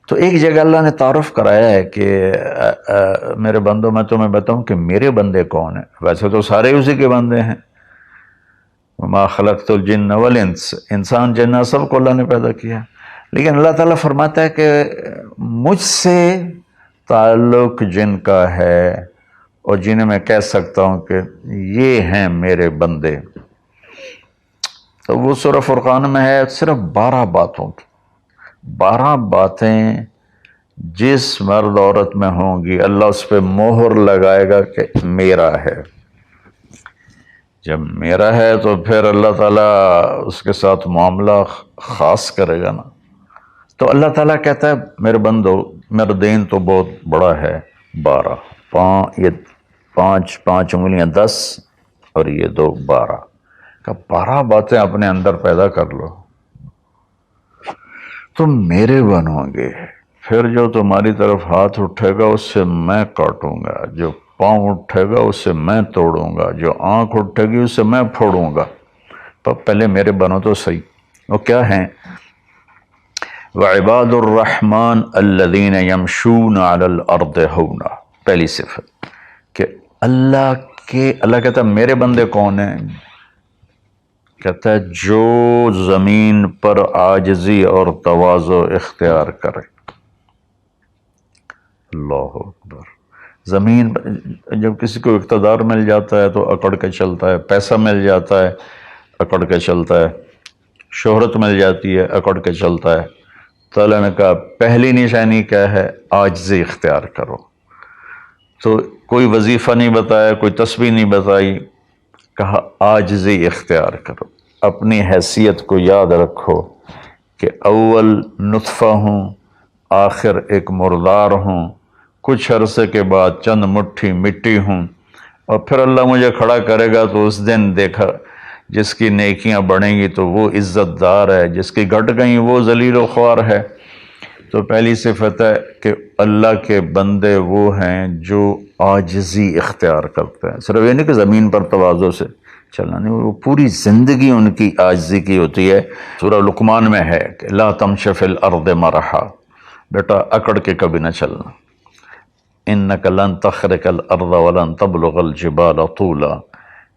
تو ایک جگہ اللہ نے تعارف کرایا ہے کہ میرے بندوں میں تمہیں بتاؤں کہ میرے بندے کون ہیں. ویسے تو سارے اسی کے بندے ہیں. وما خلقت الجن والانس، انسان جنات سب کو اللہ نے پیدا کیا، لیکن اللہ تعالیٰ فرماتا ہے کہ مجھ سے تعلق جن کا ہے اور جنہیں میں کہہ سکتا ہوں کہ یہ ہیں میرے بندے، تو وہ سورہ فرقان میں ہے صرف 12 باتوں کی. 12 باتیں جس مرد عورت میں ہوں گی اللہ اس پہ مہر لگائے گا کہ میرا ہے. جب میرا ہے تو پھر اللہ تعالیٰ اس کے ساتھ معاملہ خاص کرے گا نا. تو اللہ تعالیٰ کہتا ہے میرے بندو میرا دین تو بہت بڑا ہے. 12 یہ 5 انگلیاں 10 اور یہ 2 12 کہ 12 باتیں اپنے اندر پیدا کر لو تم میرے بنو گے. پھر جو تمہاری طرف ہاتھ اٹھے گا اس سے میں کاٹوں گا، جو پاؤں اٹھے گا اس سے میں توڑوں گا، جو آنکھ اٹھے گی اس سے میں پھوڑوں گا. تو پہلے میرے بنو تو صحیح. وہ کیا ہیں؟ وعباد الرحمن الذین یمشون علی الارض ہونا. پہلی صفت کہ اللہ کہتا ہے میرے بندے کون ہیں؟ کہتا ہے جو زمین پر عاجزی اور تواضع اختیار کرے. اللہ اکبر. زمین جب کسی کو اقتدار مل جاتا ہے تو اکڑ کے چلتا ہے، پیسہ مل جاتا ہے اکڑ کے چلتا ہے، شہرت مل جاتی ہے اکڑ کے چلتا ہے. تو اللہ نے کہا پہلی نشانی کیا ہے؟ عاجزی اختیار کرو. تو کوئی وظیفہ نہیں بتایا، کوئی تسبیح نہیں بتائی، کہا عاجزی اختیار کرو. اپنی حیثیت کو یاد رکھو کہ اول نطفہ ہوں، آخر ایک مردار ہوں، کچھ عرصے کے بعد چند مٹھی مٹی ہوں، اور پھر اللہ مجھے کھڑا کرے گا تو اس دن دیکھا جس کی نیکیاں بڑھیں گی تو وہ عزت دار ہے، جس کی گھٹ گئیں وہ ذلیل و خوار ہے. تو پہلی صفت ہے کہ اللہ کے بندے وہ ہیں جو عاجزی اختیار کرتے ہیں. صرف یہ نہیں کہ زمین پر تواضع سے چلنا، نہیں، وہ پوری زندگی ان کی عاجزی کی ہوتی ہے. سورہ لقمان میں ہے کہ لا تمش فی الارض مرحا، بیٹا اکڑ کے کبھی نہ چلنا. انک لن تخرق الارض ولن تبلغ الجبال طولا،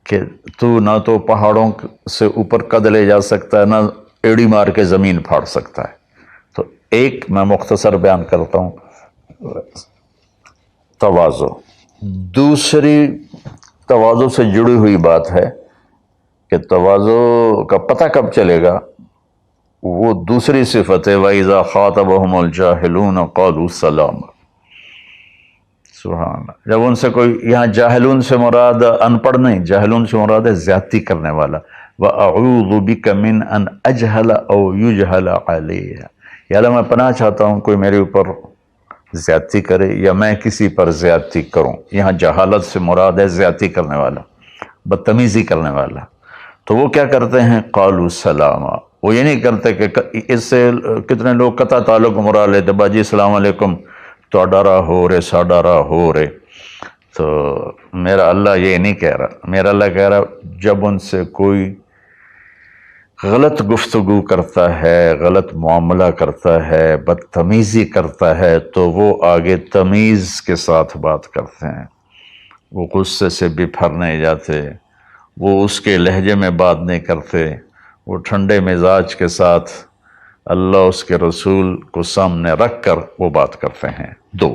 کہ تو نہ تو پہاڑوں سے اوپر قد لے جا سکتا ہے، نہ ایڑی مار کے زمین پھاڑ سکتا ہے. تو ایک میں مختصر بیان کرتا ہوں تواضع. دوسری تواضع سے جڑی ہوئی بات ہے کہ تواضع کا پتہ کب چلے گا؟ وہ دوسری صفت ہے وَإِذَا خَاطَبَهُمُ الْجَاهِلُونَ قَالُوا سَلَامًا. سبحان اللہ. جب ان سے کوئی، یہاں جاہلون سے مراد ان پڑھ نہیں، جاہلون سے مراد ہے زیادتی کرنے والا. وَأَعُوذُ بِكَ مِنْ أَنْ أَجْهَلَ أَوْ يُجْهَلَ عَلَيَّ. یا اللہ میں پناہ چاہتا ہوں کوئی میرے اوپر زیادتی کرے یا میں کسی پر زیادتی کروں. یہاں جہالت سے مراد ہے زیادتی کرنے والا، بدتمیزی کرنے والا. تو وہ کیا کرتے ہیں؟ قالوا سلاما. وہ یہ نہیں کرتے کہ اس سے کتنے لوگ قطع تعلق مراد لیتے، باجی السلام علیکم تو ڈرا ہو رے سا ڈرا ہو رے. تو میرا اللہ یہ نہیں کہہ رہا. میرا اللہ کہہ رہا جب ان سے کوئی غلط گفتگو کرتا ہے، غلط معاملہ کرتا ہے، بدتمیزی کرتا ہے تو وہ آگے تمیز کے ساتھ بات کرتے ہیں. وہ غصے سے بپھر نہیں جاتے، وہ اس کے لہجے میں بات نہیں کرتے، وہ ٹھنڈے مزاج کے ساتھ اللہ اس کے رسول کو سامنے رکھ کر وہ بات کرتے ہیں. 2.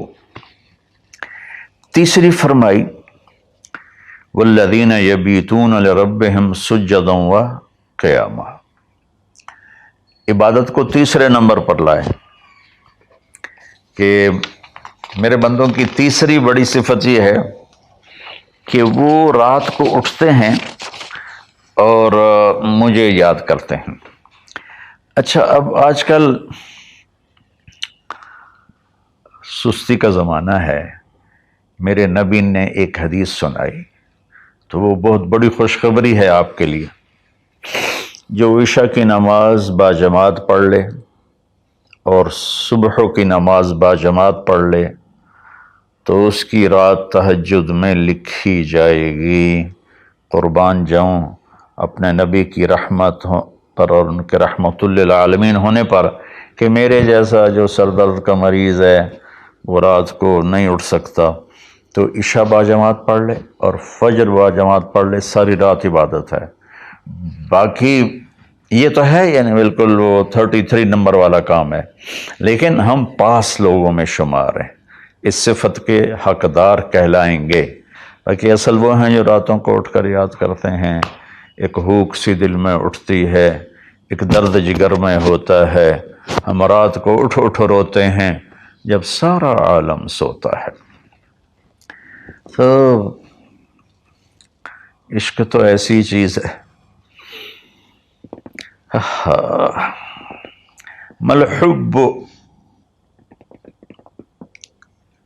تیسری فرمائی والذین یبیتون لربہم سجدا وقیاما. عبادت کو تیسرے نمبر پر لائے کہ میرے بندوں کی تیسری بڑی صفت یہ ہے کہ وہ رات کو اٹھتے ہیں اور مجھے یاد کرتے ہیں. اچھا، اب آج کل سستی کا زمانہ ہے. میرے نبی نے ایک حدیث سنائی تو وہ بہت بڑی خوشخبری ہے آپ کے لیے. جو عشاء کی نماز باجماعت پڑھ لے اور صبح کی نماز باجماعت پڑھ لے تو اس کی رات تہجد میں لکھی جائے گی. قربان جاؤں اپنے نبی کی رحمت پر اور ان کے رحمت للعالمین ہونے پر کہ میرے جیسا جو سر درد کا مریض ہے وہ رات کو نہیں اٹھ سکتا تو عشاء با جماعت پڑھ لے اور فجر با جماعت پڑھ لے، ساری رات عبادت ہے۔ باقی یہ تو ہے یعنی بالکل وہ 33 نمبر والا کام ہے، لیکن ہم پاس لوگوں میں شمار ہیں، اس صفت کے حقدار کہلائیں گے۔ باقی اصل وہ ہیں جو راتوں کو اٹھ کر یاد کرتے ہیں، ایک ہوک سی دل میں اٹھتی ہے، ایک درد جگر میں ہوتا ہے، ہم رات کو اٹھ اٹھ روتے ہیں جب سارا عالم سوتا ہے۔ تو عشق تو ایسی چیز ہے۔ ملحب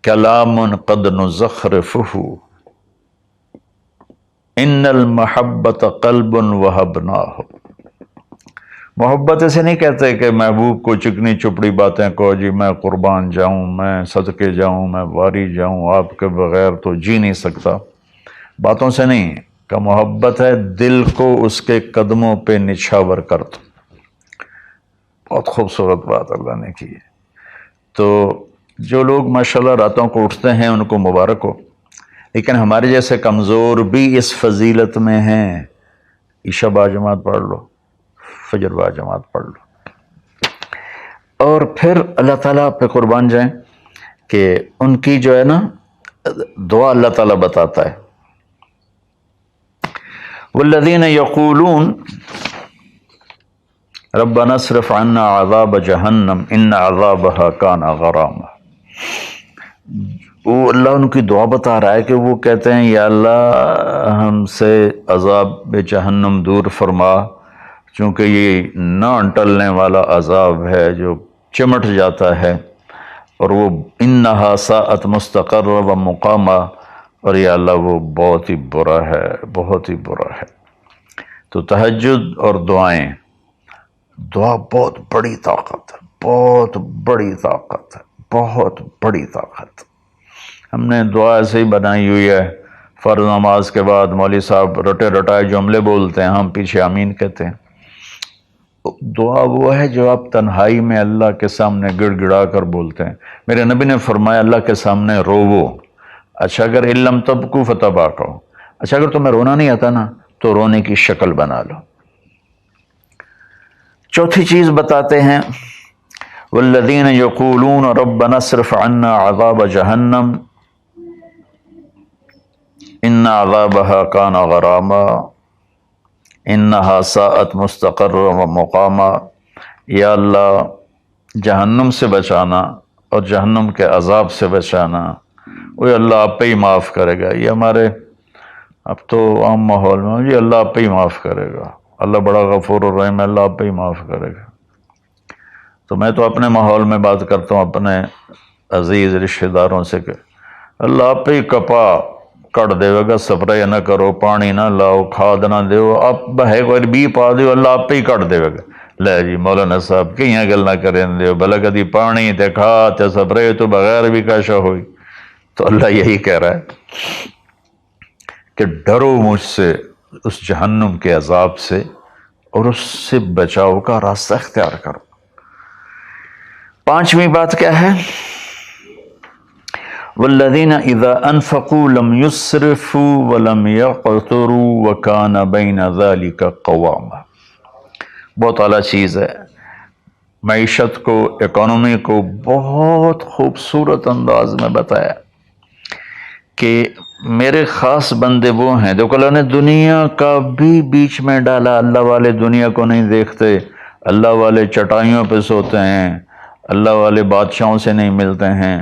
کلام قد نزخرفہ ان المحبت قلب وہبناہ۔ محبت اسے نہیں کہتے کہ محبوب کو چکنی چپڑی باتیں کو، جی میں قربان جاؤں، میں صدقے جاؤں، میں واری جاؤں، آپ کے بغیر تو جی نہیں سکتا، باتوں سے نہیں کہ محبت ہے دل کو اس کے قدموں پہ نچھاور کر دو۔ بہت خوبصورت بات اللہ نے کی ہے۔ تو جو لوگ ماشاءاللہ راتوں کو اٹھتے ہیں ان کو مبارک ہو، لیکن ہمارے جیسے کمزور بھی اس فضیلت میں ہیں۔ عشاء با جماعت پڑھ لو، فجر با جماعت پڑھ لو، اور پھر اللہ تعالیٰ پہ قربان جائیں کہ ان کی جو ہے نا دعا اللہ تعالیٰ بتاتا ہے، والذین یقولون ربنا اصرف عنا عذاب جہنم ان عذابها کان غراما۔ وہ اللہ ان کی دعا بتا رہا ہے کہ وہ کہتے ہیں یا اللہ ہم سے عذاب جہنم دور فرما، چونکہ یہ نہ ٹلنے والا عذاب ہے جو چمٹ جاتا ہے، اور وہ انہا ساءت مستقرا و مقاما، اور یا اللہ وہ بہت ہی برا ہے، بہت ہی برا ہے۔ تو تہجد اور دعائیں، دعا بہت بڑی طاقت ہے، بہت بڑی طاقت ہے، بہت بڑی طاقت۔ ہم نے دعا ایسے ہی بنائی ہوئی ہے، فرض نماز کے بعد مولوی صاحب رٹے رٹائے جملے بولتے ہیں، ہم پیچھے آمین کہتے ہیں۔ دعا وہ ہے جو آپ تنہائی میں اللہ کے سامنے گڑ گڑا کر بولتے ہیں۔ میرے نبی نے فرمایا اللہ کے سامنے روو، اچھا اگر علم تبکو فتباکو، اچھا اگر تمہیں رونا نہیں آتا نا تو رونے کی شکل بنا لو۔ چوتھی چیز بتاتے ہیں، والذین یقولون ربنا اصرف عنا عذاب جہنم ان عذابها کان غراما انہا ساءت مستقرا و مقاما۔ یا اللہ جہنم سے بچانا اور جہنم کے عذاب سے بچانا، وہ اللہ آپ پہ ہی معاف کرے گا۔ یہ ہمارے اب تو عام ماحول میں جی اللہ آپ پہ ہی معاف کرے گا، اللہ بڑا غفور الرحیم ہے، اللہ آپ پہ ہی معاف کرے گا۔ تو میں تو اپنے ماحول میں بات کرتا ہوں اپنے عزیز رشتہ داروں سے کہ اللہ آپ پہ ہی کپا کٹ دے گا، سپرے نہ کرو، پانی نہ لاؤ، کھاد نہ دیو، آپ بہے کوئی بھی پا دیو، اللہ آپ پہ ہی کٹ دے گا۔ لے جی مولانا صاحب کہیں گل نہ کریں دیو، بھلا کدی پانی تے کھاد تے سپرے تو بغیر بھی کاشا ہوئی۔ تو اللہ یہی کہہ رہا ہے کہ ڈرو مجھ سے اس جہنم کے عذاب سے اور اس سے بچاؤ کا راستہ اختیار کرو۔ پانچویں بات کیا ہے؟ والذین اذا انفقوا لم یسرفوا ولم یقتروا وکان بین ذلک قواما۔ بہت اعلیٰ چیز ہے، معیشت کو، اکانومی کو بہت خوبصورت انداز میں بتایا کہ میرے خاص بندے وہ ہیں، دیکھو اللہ نے دنیا کا بھی بیچ میں ڈالا۔ اللہ والے دنیا کو نہیں دیکھتے، اللہ والے چٹائیوں پہ سوتے ہیں، اللہ والے بادشاہوں سے نہیں ملتے ہیں،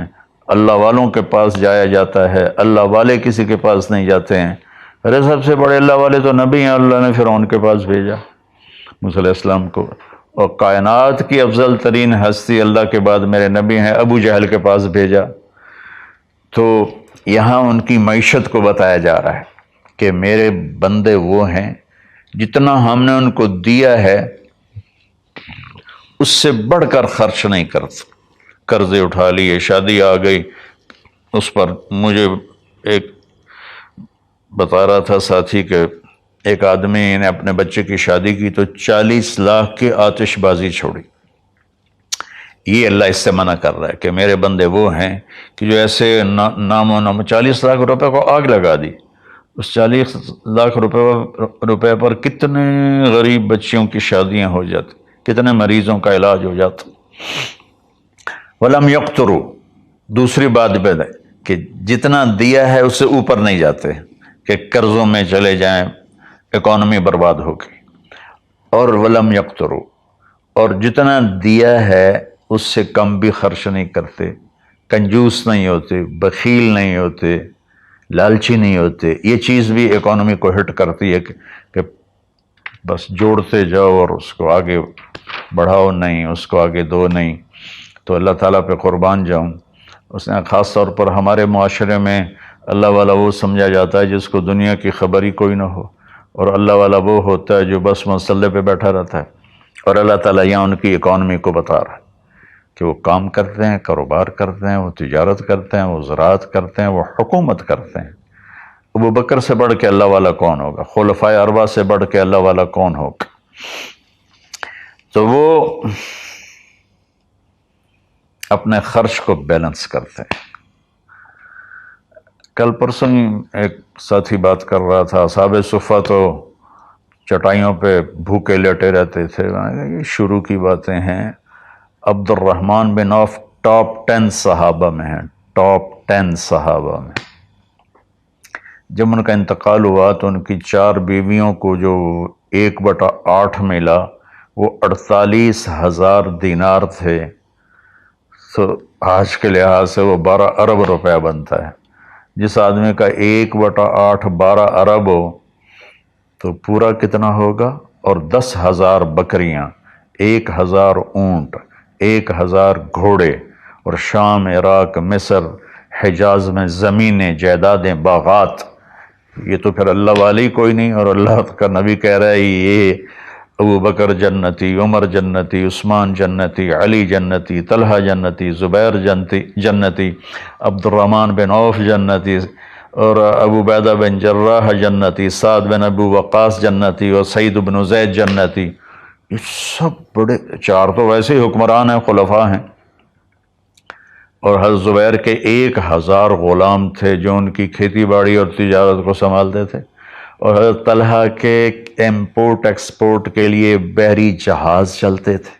اللہ والوں کے پاس جایا جاتا ہے، اللہ والے کسی کے پاس نہیں جاتے ہیں۔ ارے سب سے بڑے اللہ والے تو نبی ہیں، اللہ نے فرعون کے پاس بھیجا موسیٰ علیہ السلام کو، اور کائنات کی افضل ترین ہستی اللہ کے بعد میرے نبی ہیں، ابو جہل کے پاس بھیجا۔ تو یہاں ان کی معیشت کو بتایا جا رہا ہے کہ میرے بندے وہ ہیں جتنا ہم نے ان کو دیا ہے اس سے بڑھ کر خرچ نہیں کرتے۔ قرضے اٹھا لیے، شادی آ گئی، اس پر مجھے ایک بتا رہا تھا ساتھی کہ ایک آدمی نے اپنے بچے کی شادی کی تو 40 لاکھ کی آتش بازی چھوڑی۔ یہ اللہ اس سے منع کر رہا ہے کہ میرے بندے وہ ہیں کہ جو ایسے نام و نام 40 لاکھ روپے کو آگ لگا دی، اس 40 لاکھ روپے پر کتنے غریب بچیوں کی شادیاں ہو جاتی، کتنے مریضوں کا علاج ہو جاتا۔ وَلَمْ يَقْتُرُوا، دوسری بات ہے کہ جتنا دیا ہے اس سے اوپر نہیں جاتے کہ قرضوں میں چلے جائیں، اکانومی برباد ہو گئی۔ اور وَلَمْ يَقْتُرُوا، اور جتنا دیا ہے اس سے کم بھی خرچ نہیں کرتے، کنجوس نہیں ہوتے، بخیل نہیں ہوتے، لالچی نہیں ہوتے۔ یہ چیز بھی اکانومی کو ہٹ کرتی ہے کہ بس جوڑتے جاؤ اور اس کو آگے بڑھاؤ نہیں، اس کو آگے دو نہیں۔ تو اللہ تعالیٰ پہ قربان جاؤں، اس نے خاص طور پر ہمارے معاشرے میں اللہ والا وہ سمجھا جاتا ہے جس کو دنیا کی خبر ہی کوئی نہ ہو، اور اللہ والا وہ ہوتا ہے جو بس مسلح پہ بیٹھا رہتا ہے۔ اور اللہ تعالیٰ یہاں ان کی اکانومی کو بتا رہا ہے کہ وہ کام کرتے ہیں، کاروبار کرتے ہیں، وہ تجارت کرتے ہیں، وہ زراعت کرتے ہیں، وہ حکومت کرتے ہیں۔ ابو بکر سے بڑھ کے اللہ والا کون ہوگا؟ خلفائے اربعہ سے بڑھ کے اللہ والا کون ہوگا؟ تو وہ اپنے خرچ کو بیلنس کرتے ہیں۔ کل پرسوں ایک ساتھی بات کر رہا تھا، اصحاب صفہ تو چٹائیوں پہ بھوکے لیٹے رہتے تھے۔ یہ شروع کی باتیں ہیں۔ عبد الرحمن بن عوف ٹاپ 10 صحابہ میں ہیں، ٹاپ 10 صحابہ میں۔ جب ان کا انتقال ہوا تو ان کی 4 بیویوں کو جو 1/8 ملا وہ 48,000 دینار تھے۔ تو آج کے لحاظ سے وہ 12 ارب روپیہ بنتا ہے۔ جس آدمی کا 1/8 12 ارب ہو تو پورا کتنا ہوگا؟ اور 10,000 بکریاں، 1,000 اونٹ، 1,000 گھوڑے، اور شام، عراق، مصر، حجاز میں زمینیں، جائیدادیں، باغات۔ یہ تو پھر اللہ والی کوئی نہیں، اور اللہ کا نبی کہہ رہا ہے یہ ابو بکر جنتی، عمر جنتی، عثمان جنتی، علی جنتی، طلحہ جنتی، زبیر جنتی، عبد الرحمن بن عوف جنتی، اور ابو عبیدہ بن جراح جنتی، سعد بن ابو وقاص جنتی، اور سعید بن زید جنتی۔ یہ سب بڑے، 4 تو ویسے ہی حکمران ہیں، خلفاء ہیں۔ اور حضرت زبیر کے 1,000 غلام تھے جو ان کی کھیتی باڑی اور تجارت کو سنبھالتے تھے، اور حضرت طلحہ کے امپورٹ ایکسپورٹ کے لیے بحری جہاز چلتے تھے۔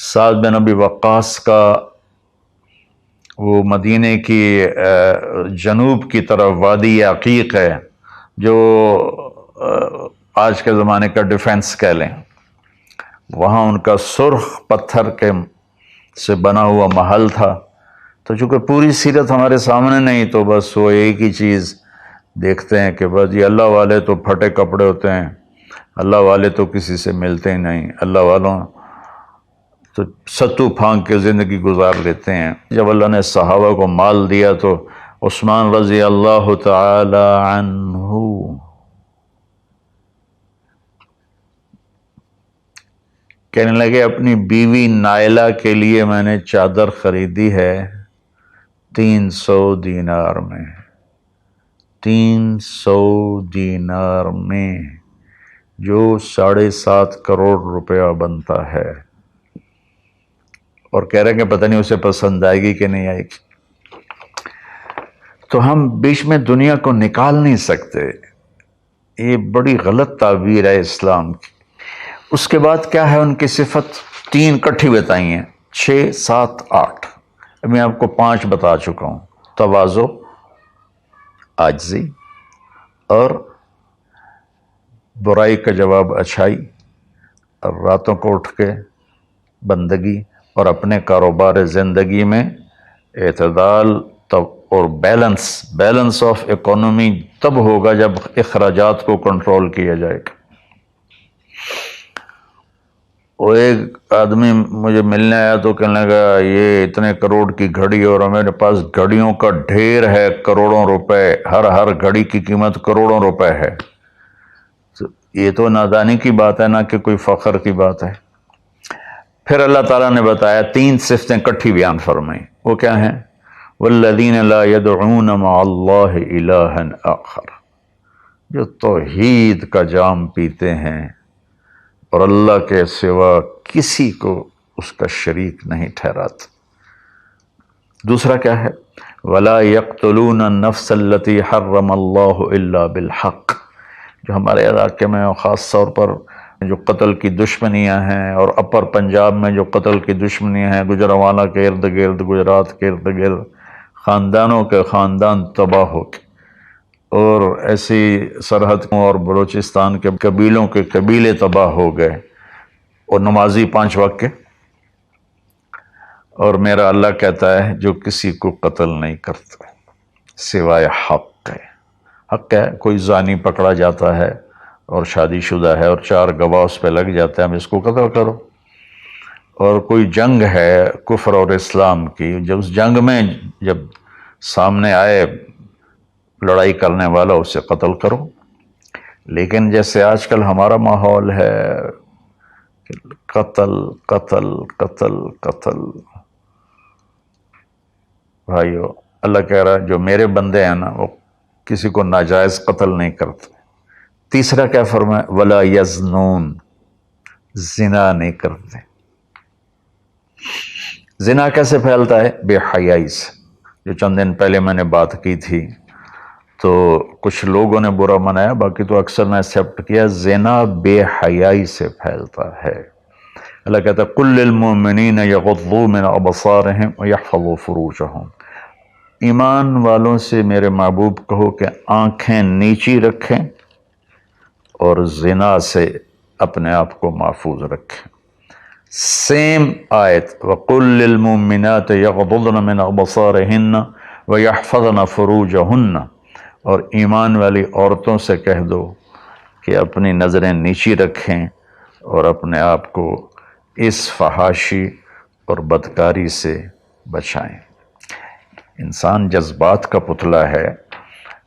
سعد بن ابی وقاص کا وہ مدینے کی جنوب کی طرف وادی عقیق ہے جو آج کے زمانے کا ڈیفنس کہہ لیں، وہاں ان کا سرخ پتھر کے سے بنا ہوا محل تھا۔ تو چونکہ پوری سیرت ہمارے سامنے نہیں تو بس وہ ایک ہی چیز دیکھتے ہیں کہ بس یہ اللہ والے تو پھٹے کپڑے ہوتے ہیں، اللہ والے تو کسی سے ملتے ہی نہیں، اللہ والوں تو ستو پھانک کے زندگی گزار لیتے ہیں۔ جب اللہ نے صحابہ کو مال دیا تو عثمان رضی اللہ تعالی عنہ کہنے لگے اپنی بیوی نائلہ کے لیے میں نے چادر خریدی ہے 300 دینار میں، 300 دینار میں، جو 7.5 کروڑ روپیہ بنتا ہے۔ اور کہہ رہے ہیں کہ پتہ نہیں اسے پسند آئے گی کہ نہیں آئے گی۔ تو ہم بیچ میں دنیا کو نکال نہیں سکتے، یہ بڑی غلط تعبیر ہے اسلام کی۔ اس کے بعد کیا ہے ان کی صفت؟ 3 کٹھی بتائی ہیں، 6، 7، 8۔ اب میں آپ کو 5 بتا چکا ہوں۔ تواضع، عاجزی، اور برائی کا جواب اچھائی، اور راتوں کو اٹھ کے بندگی، اور اپنے کاروبار زندگی میں اعتدال اور بیلنس آف اکانومی تب ہوگا جب اخراجات کو کنٹرول کیا جائے گا۔ وہ ایک آدمی مجھے ملنے آیا تو کہنے لگا یہ اتنے کروڑ کی گھڑی، اور میرے پاس گھڑیوں کا ڈھیر ہے، کروڑوں روپے، ہر گھڑی کی قیمت کروڑوں روپے ہے۔ یہ تو نادانی کی بات ہے، نہ کہ کوئی فخر کی بات ہے۔ پھر اللہ تعالیٰ نے بتایا 3 صفتیں کٹھی بیان فرمائیں، وہ کیا ہیں؟ والذین لا يدعون مع اللہ الہا آخر، جو توحید کا جام پیتے ہیں اور اللہ کے سوا کسی کو اس کا شریک نہیں ٹھہراتا۔ دوسرا کیا ہے؟ وَلَا يَقْتُلُونَ النَّفْسَ الَّتِي حَرَّمَ اللَّهُ إِلَّا بِالْحَقِّ، جو ہمارے علاقے میں خاص طور پر جو قتل کی دشمنیاں ہیں، اور اپر پنجاب میں جو قتل کی دشمنیاں ہیں، گجرانوالہ کے ارد گرد، گجرات کے ارد گرد خاندانوں کے خاندان تباہ ہو گئے، اور ایسی سرحد اور بلوچستان کے قبیلوں کے قبیلے تباہ ہو گئے، اور نمازی 5 وقت کے۔ اور میرا اللہ کہتا ہے جو کسی کو قتل نہیں کرتا سوائے حق ہے۔ حق ہے، کوئی زانی پکڑا جاتا ہے اور شادی شدہ ہے اور 4 گواہ اس پہ لگ جاتے ہیں، ہم اس کو قتل کرو۔ اور کوئی جنگ ہے کفر اور اسلام کی، جب اس جنگ میں جب سامنے آئے لڑائی کرنے والا، اسے قتل کرو۔ لیکن جیسے آج کل ہمارا ماحول ہے، قتل قتل قتل قتل، بھائیو اللہ کہہ رہا ہے جو میرے بندے ہیں نا وہ کسی کو ناجائز قتل نہیں کرتے۔ تیسرا کیا فرمایا؟ ولا یزنون، زنا نہیں کرتے۔ زنا کیسے پھیلتا ہے؟ بے حیائی سے، جو چند دن پہلے میں نے بات کی تھی، تو کچھ لوگوں نے برا منایا، باقی تو اکثر نے ایکسیپٹ کیا۔ زنا بے حیائی سے پھیلتا ہے۔ اللہ کہتا ہے قُل لِّلْمُؤْمِنِينَ يَغُضُّوا مِنْ أَبْصَارِهِمْ وَيَحْفَظُوا فُرُوجَهُمْ، ایمان والوں سے میرے محبوب کہو کہ آنکھیں نیچی رکھیں اور زنا سے اپنے آپ کو محفوظ رکھیں۔ سیم آیت وَقُل لِّلْمُؤْمِنَاتِ يَغْضُضْنَ مِنْ أَبْصَارِهِنَّ وَيَحْفَظْنَ فُرُوجَهُنَّ، اور ایمان والی عورتوں سے کہہ دو کہ اپنی نظریں نیچی رکھیں اور اپنے آپ کو اس فحاشی اور بدکاری سے بچائیں۔ انسان جذبات کا پتلا ہے،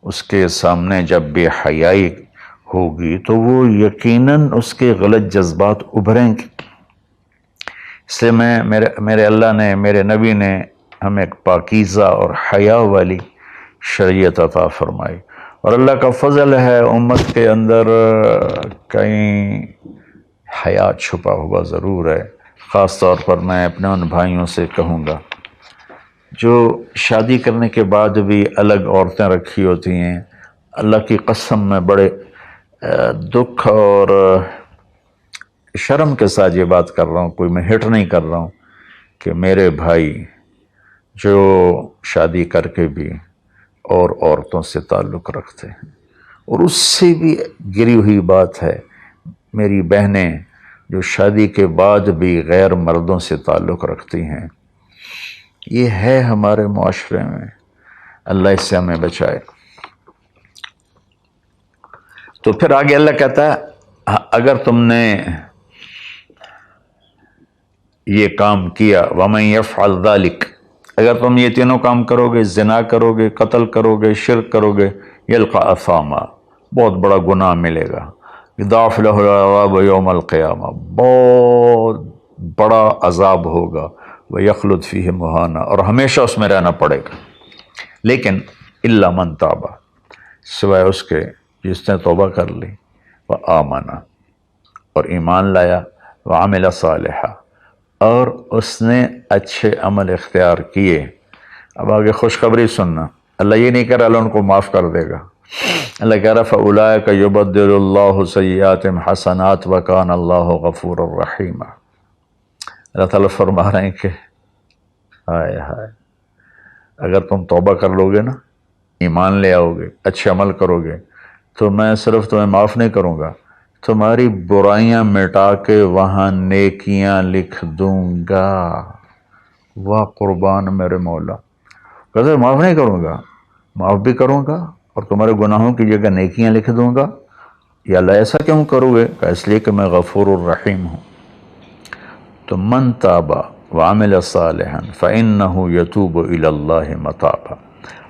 اس کے سامنے جب بے حیائی ہوگی تو وہ یقیناً اس کے غلط جذبات ابھریں گے۔ اس لیے میرے اللہ نے، میرے نبی نے ہمیں ایک پاکیزہ اور حیا والی شریعت عطا فرمائی، اور اللہ کا فضل ہے امت کے اندر کہیں حیا چھپا ہوا ضرور ہے۔ خاص طور پر میں اپنے ان بھائیوں سے کہوں گا جو شادی کرنے کے بعد بھی الگ عورتیں رکھی ہوتی ہیں، اللہ کی قسم میں بڑے دکھ اور شرم کے ساتھ یہ بات کر رہا ہوں، کوئی میں ہٹ نہیں کر رہا ہوں، کہ میرے بھائی جو شادی کر کے بھی اور عورتوں سے تعلق رکھتے ہیں، اور اس سے بھی گری ہوئی بات ہے میری بہنیں جو شادی کے بعد بھی غیر مردوں سے تعلق رکھتی ہیں۔ یہ ہے ہمارے معاشرے میں، اللہ اس سے ہمیں بچائے۔ تو پھر آگے اللہ کہتا ہے اگر تم نے یہ کام کیا وَمَن يَفْعَلْ ذَلِكَ، اگر تم یہ تینوں کام کرو گے، زنا کرو گے، قتل کرو گے، شرک کرو گے، يَلْقَ أَثَامًا، بہت بڑا گناہ ملے گا، يُضَاعَفْ لَهُ الْعَذَابُ يَوْمَ الْقِيَامَةِ، بہت بڑا عذاب ہوگا، وَيَخْلُدْ فِيهِ مُهَانًا، اور ہمیشہ اس میں رہنا پڑے گا۔ لیکن إِلَّا مَن تَابَ، سوائے اس کے جس نے توبہ کر لی، وَآمَنَ، اور ایمان لایا، وَعَمِلَ صَالِحًا، اور اس نے اچھے عمل اختیار کیے۔ اب آگے خوشخبری سننا، اللہ یہ نہیں کہہ رہا اللہ ان کو معاف کر دے گا، اللہ کہہ رہا فَأُولَٰئِكَ يُبَدِّلُ اللَّهُ سَيِّئَاتِهِمْ حَسَنَاتٍ وَكَانَ اللَّهُ غَفُورًا رَحِيمًا۔ اللہ تعالیٰ فرما رہے ہیں کہ ہائے ہائے، اگر تم توبہ کر لو گے نا، ایمان لے آؤ گے، اچھے عمل کرو گے، تو میں صرف تمہیں معاف نہیں کروں گا، تمہاری برائیاں مٹا کے وہاں نیکیاں لکھ دوں گا۔ واہ قربان میرے مولا، کہتے معاف نہیں کروں گا، معاف بھی کروں گا اور تمہارے گناہوں کی جگہ نیکیاں لکھ دوں گا۔ یا اللہ ایسا کیوں کرو گے؟ کہ اس لیے کہ میں غفور الرحیم ہوں۔ تو من تاب وعمل صالحا فإنہ یتوب الی اللہ متابا،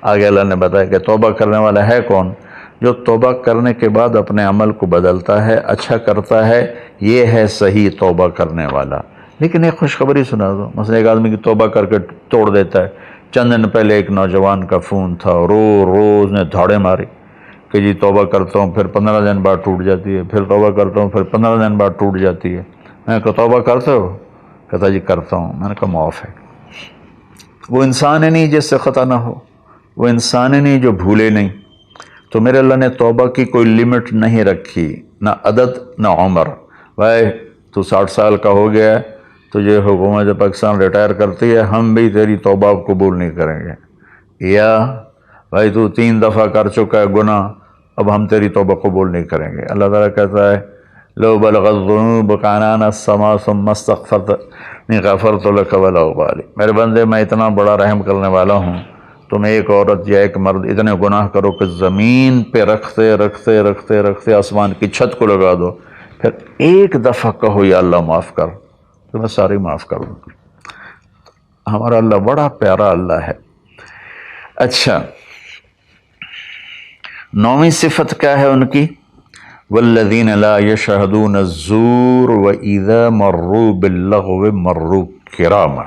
آگے اللہ نے بتایا کہ توبہ کرنے والا ہے کون؟ جو توبہ کرنے کے بعد اپنے عمل کو بدلتا ہے، اچھا کرتا ہے، یہ ہے صحیح توبہ کرنے والا۔ لیکن ایک خوشخبری سنا دو، مثلا ایک آدمی کی توبہ کر کے توڑ دیتا ہے۔ چند دن پہلے ایک نوجوان کا فون تھا، روز نے دھاڑے ماری کہ جی توبہ کرتا ہوں، پھر 15 دن بعد ٹوٹ جاتی ہے، پھر توبہ کرتا ہوں، پھر 15 دن بعد ٹوٹ جاتی ہے۔ میں کہا توبہ کرتے ہو؟ کہتا جی کرتا ہوں. میں نے کہا معاف ہے. وہ انسان ہی نہیں جس سے خطا نہ ہو، وہ انسان ہی نہیں جو بھولے نہیں. تو میرے اللہ نے توبہ کی کوئی لمٹ نہیں رکھی، نہ عدد نہ عمر. بھائی تو 60 سال کا ہو گیا ہے، تجھے حکومت پاکستان ریٹائر کرتی ہے، ہم بھی تیری توبہ قبول نہیں کریں گے. یا بھائی تو 3 دفعہ کر چکا ہے گناہ، اب ہم تیری توبہ قبول نہیں کریں گے. اللہ تعالیٰ کہتا ہے لو بلغت الذنوب عنان السماء ثم استغفرتنی غفرت لک ولا ابالی. میرے بندے میں اتنا بڑا رحم کرنے والا ہوں، تم ایک عورت یا ایک مرد اتنے گناہ کرو کہ زمین پہ رکھتے رکھتے رکھتے رکھتے آسمان کی چھت کو لگا دو، پھر ایک دفعہ کہو یا اللہ معاف کر، تو میں ساری معاف کر دوں. ہمارا اللہ بڑا پیارا اللہ ہے. اچھا، 9ویں صفت کیا ہے ان کی؟ والذین لا یشہدون الزور واذا مروا باللغو مروا کراما.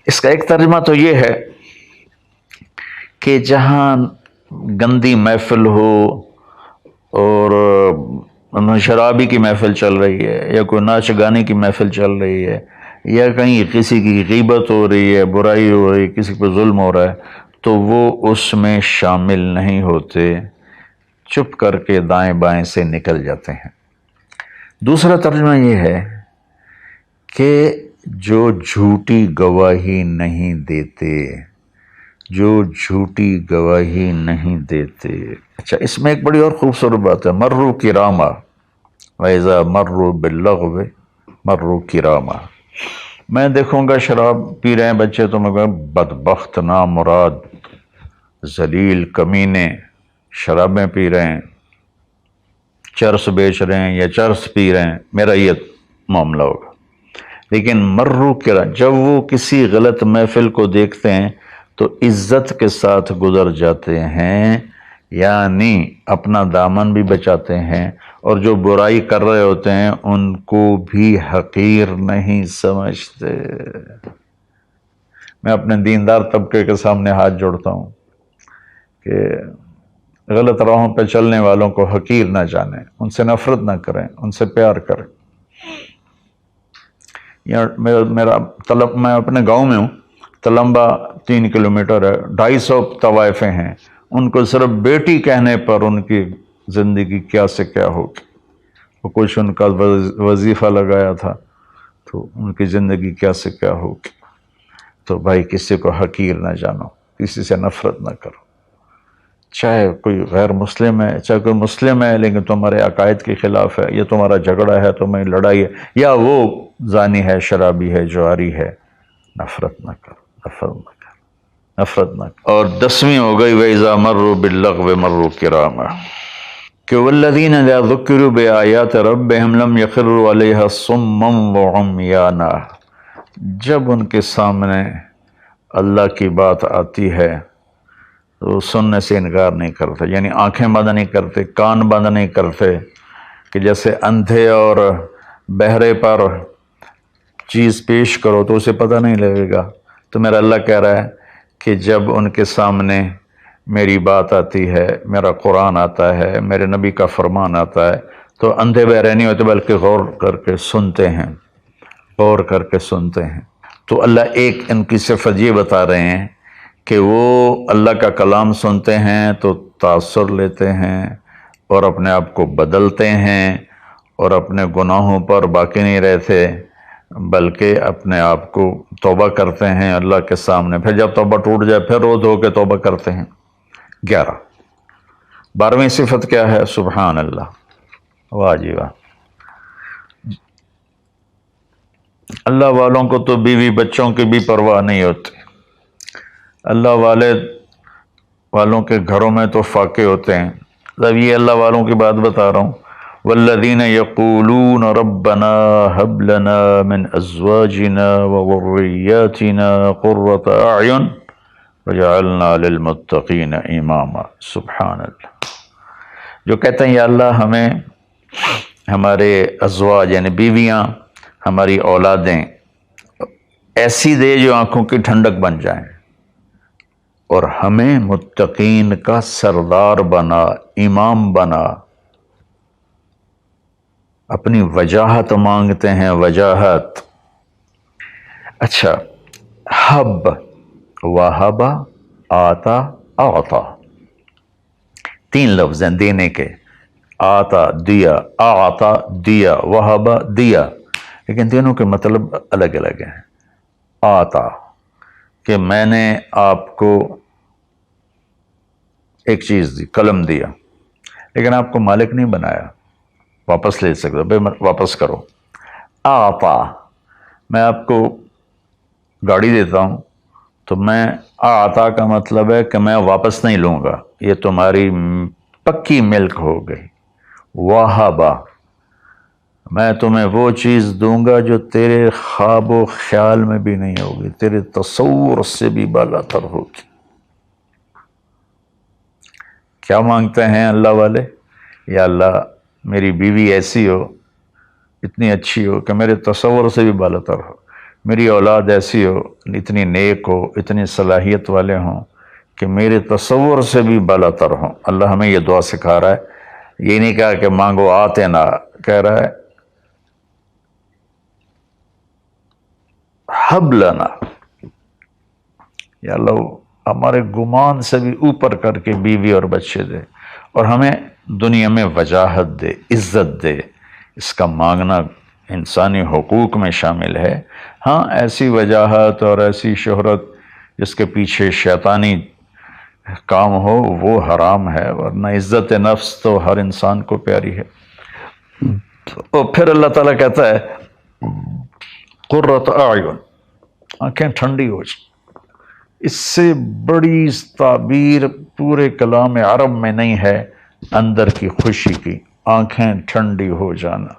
اس کا ایک ترجمہ تو یہ ہے کہ جہاں گندی محفل ہو اور شرابی کی محفل چل رہی ہے، یا کوئی ناچ گانے کی محفل چل رہی ہے، یا کہیں کسی کی غیبت ہو رہی ہے، برائی ہو رہی ہے، کسی پہ ظلم ہو رہا ہے، تو وہ اس میں شامل نہیں ہوتے، چپ کر کے دائیں بائیں سے نکل جاتے ہیں. دوسرا ترجمہ یہ ہے کہ جو جھوٹی گواہی نہیں دیتے، جو جھوٹی گواہی نہیں دیتے. اچھا، اس میں ایک بڑی اور خوبصورت بات ہے، مروا کراما وَإِذَا مروا باللغو مروا کراما. میں دیکھوں گا شراب پی رہے ہیں بچے تو میں کہوں بدبخت، نامراد، ذلیل، کمینے، شرابیں پی رہے ہیں، چرس بیچ رہے ہیں یا چرس پی رہے ہیں، میرا یہ معاملہ ہوگا. لیکن مروا کرام، جب وہ کسی غلط محفل کو دیکھتے ہیں تو عزت کے ساتھ گزر جاتے ہیں، یعنی اپنا دامن بھی بچاتے ہیں، اور جو برائی کر رہے ہوتے ہیں ان کو بھی حقیر نہیں سمجھتے. میں اپنے دیندار طبقے کے سامنے ہاتھ جوڑتا ہوں کہ غلط راہوں پہ چلنے والوں کو حقیر نہ جانیں، ان سے نفرت نہ کریں، ان سے پیار کریں. میرا میں اپنے گاؤں میں ہوں، تلمبا 3 کلومیٹر ہے، 250 طوائفیں ہیں. ان کو صرف بیٹی کہنے پر ان کی زندگی کیا سے کیا ہوگی. وہ کچھ ان کا وظیفہ لگایا تھا تو ان کی زندگی کیا سے کیا ہوگی. تو بھائی کسی کو حقیر نہ جانو، کسی سے نفرت نہ کرو، چاہے کوئی غیر مسلم ہے چاہے کوئی مسلم ہے، لیکن تمہارے عقائد کے خلاف ہے، یا تمہارا جھگڑا ہے، تمہاری لڑائی ہے، یا وہ زانی ہے، شرابی ہے، جواری ہے، نفرت نہ کرو، نفرت نہ کرو، نفرت نہ کرو. اور 10ویں ہو گئی وَإِذَا مَرُّوا بِاللَّغْوِ مَرُّوا كِرَامًا، کہ وَالَّذِينَ إِذَا ذُكِّرُوا بِآيَاتِ رَبِّهِمْ لَمْ يَخِرُّوا عَلَيْهَا صُمًّا وَعُمْيَانًا. جب ان کے سامنے اللہ کی بات آتی ہے تو سننے سے انکار نہیں کرتے، یعنی آنکھیں بند نہیں کرتے، کان بند نہیں کرتے، کہ جیسے اندھے اور بہرے پر چیز پیش کرو تو اسے پتہ نہیں لگے گا. تو میرا اللہ کہہ رہا ہے کہ جب ان کے سامنے میری بات آتی ہے، میرا قرآن آتا ہے، میرے نبی کا فرمان آتا ہے، تو اندھے بہرے نہیں ہوتے بلکہ غور کر کے سنتے ہیں، غور کر کے سنتے ہیں. تو اللہ ایک ان کی صفت یہ بتا رہے ہیں کہ وہ اللہ کا کلام سنتے ہیں تو تاثر لیتے ہیں اور اپنے آپ کو بدلتے ہیں، اور اپنے گناہوں پر باقی نہیں رہتے بلکہ اپنے آپ کو توبہ کرتے ہیں اللہ کے سامنے. پھر جب توبہ ٹوٹ جائے پھر رو دھو کے توبہ کرتے ہیں. 11. 12ویں صفت کیا ہے؟ سبحان اللہ. واہ جی واہ. اللہ والوں کو تو بیوی بچوں کی بھی پرواہ نہیں ہوتی. اللہ والوں کے گھروں میں تو فاقے ہوتے ہیں. اب یہ اللہ والوں کی بات بتا رہا ہوں. والذین یقولون ربنا هب لنا من ازواجنا وذریاتنا قرۃ اعین وجعلنا للمتقین اماما. سبحان اللہ. جو کہتے ہیں یا اللہ ہمیں ہمارے ازواج یعنی بیویاں، ہماری اولادیں ایسی دے جو آنکھوں کی ٹھنڈک بن جائیں، اور ہمیں متقین کا سردار بنا، امام بنا. اپنی وجاہت مانگتے ہیں، وجاہت۔ اچھا، حب، وہبا، آتا، اعطا، تین لفظ ہیں دینے کے، آتا دیا، اعطا دیا، وہبا دیا، لیکن تینوں کے مطلب الگ الگ ہیں۔ آتا کہ میں نے آپ کو ایک چیز دی، قلم دیا، لیکن آپ کو مالک نہیں بنایا، واپس لے سکتے بھائی واپس کرو۔ آتا، میں آپ کو گاڑی دیتا ہوں تو میں آتا کا مطلب ہے کہ میں واپس نہیں لوں گا، یہ تمہاری پکی ملک ہو گئی۔ وہبا، میں تمہیں وہ چیز دوں گا جو تیرے خواب و خیال میں بھی نہیں ہوگی، تیرے تصور سے بھی بالا تر ہوگی۔ کیا مانگتے ہیں اللہ والے؟ یا اللہ میری بیوی ایسی ہو، اتنی اچھی ہو کہ میرے تصور سے بھی بالا تر ہو، میری اولاد ایسی ہو، اتنی نیک ہو، اتنی صلاحیت والے ہوں کہ میرے تصور سے بھی بالا تر ہوں۔ اللہ ہمیں یہ دعا سکھا رہا ہے، یہ نہیں کہا کہ مانگو آتے نہ، کہہ رہا ہے حب لنا، یا اللہ ہمارے گمان سے بھی اوپر کر کے بیوی اور بچے دے، اور ہمیں دنیا میں وجاہت دے، عزت دے۔ اس کا مانگنا انسانی حقوق میں شامل ہے۔ ہاں، ایسی وجاہت اور ایسی شہرت جس کے پیچھے شیطانی کام ہو وہ حرام ہے، ورنہ عزت نفس تو ہر انسان کو پیاری ہے۔ اور پھر اللہ تعالیٰ کہتا ہے قرۃ اعین، آنکھیں ٹھنڈی ہو جائیں۔ اس سے بڑی تعبیر پورے کلام عرب میں نہیں ہے اندر کی خوشی کی، آنکھیں ٹھنڈی ہو جانا۔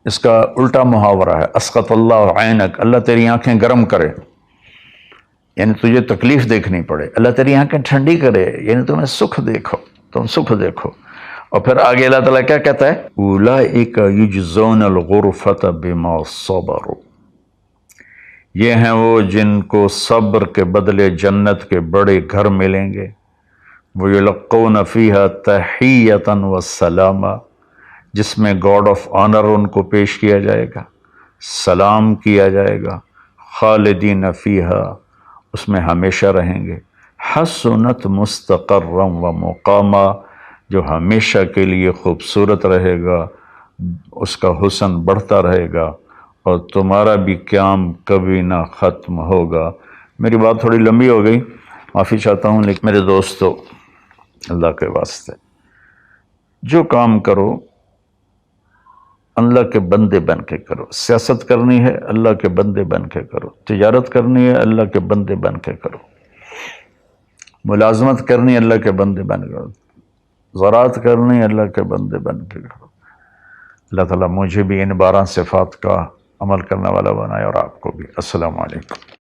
اس کا الٹا محاورہ ہے اسقط اللہ عینک، اللہ تیری آنکھیں گرم کرے، یعنی تجھے تکلیف دیکھنی پڑے، اللہ تیری آنکھیں ٹھنڈی کرے، یعنی تمہیں سکھ دیکھو، تم سکھ دیکھو۔ اور پھر آگے اللہ تعالیٰ کیا کہتا ہے؟ اولئک یجزون الغرفۃ بما صبروا، یہ ہیں وہ جن کو صبر کے بدلے جنت کے بڑے گھر ملیں گے۔ وَيُلَقَّوْنَ فِيهَا تَحِيَّةً وَالسَّلَامًا، جس میں گاڈ آف آنر ان کو پیش کیا جائے گا، سلام کیا جائے گا۔ خالدین فیہا، اس میں ہمیشہ رہیں گے۔ حسنت مستقرا و مقاما، جو ہمیشہ کے لیے خوبصورت رہے گا، اس کا حسن بڑھتا رہے گا، اور تمہارا بھی قیام کبھی نہ ختم ہوگا۔ میری بات تھوڑی لمبی ہو گئی، معافی چاہتا ہوں، لیکن میرے دوستو اللہ کے واسطے جو کام کرو اللہ کے بندے بن کے کرو۔ سیاست کرنی ہے اللہ کے بندے بن کے کرو، تجارت کرنی ہے اللہ کے بندے بن کے کرو، ملازمت کرنی ہے اللہ کے بندے بن کے کرو، زراعت کرنی ہے اللہ کے بندے بن کے کرو۔ اللہ تعالیٰ مجھے بھی ان 12 صفات کا عمل کرنے والا بنائے اور آپ کو بھی۔ السلام علیکم۔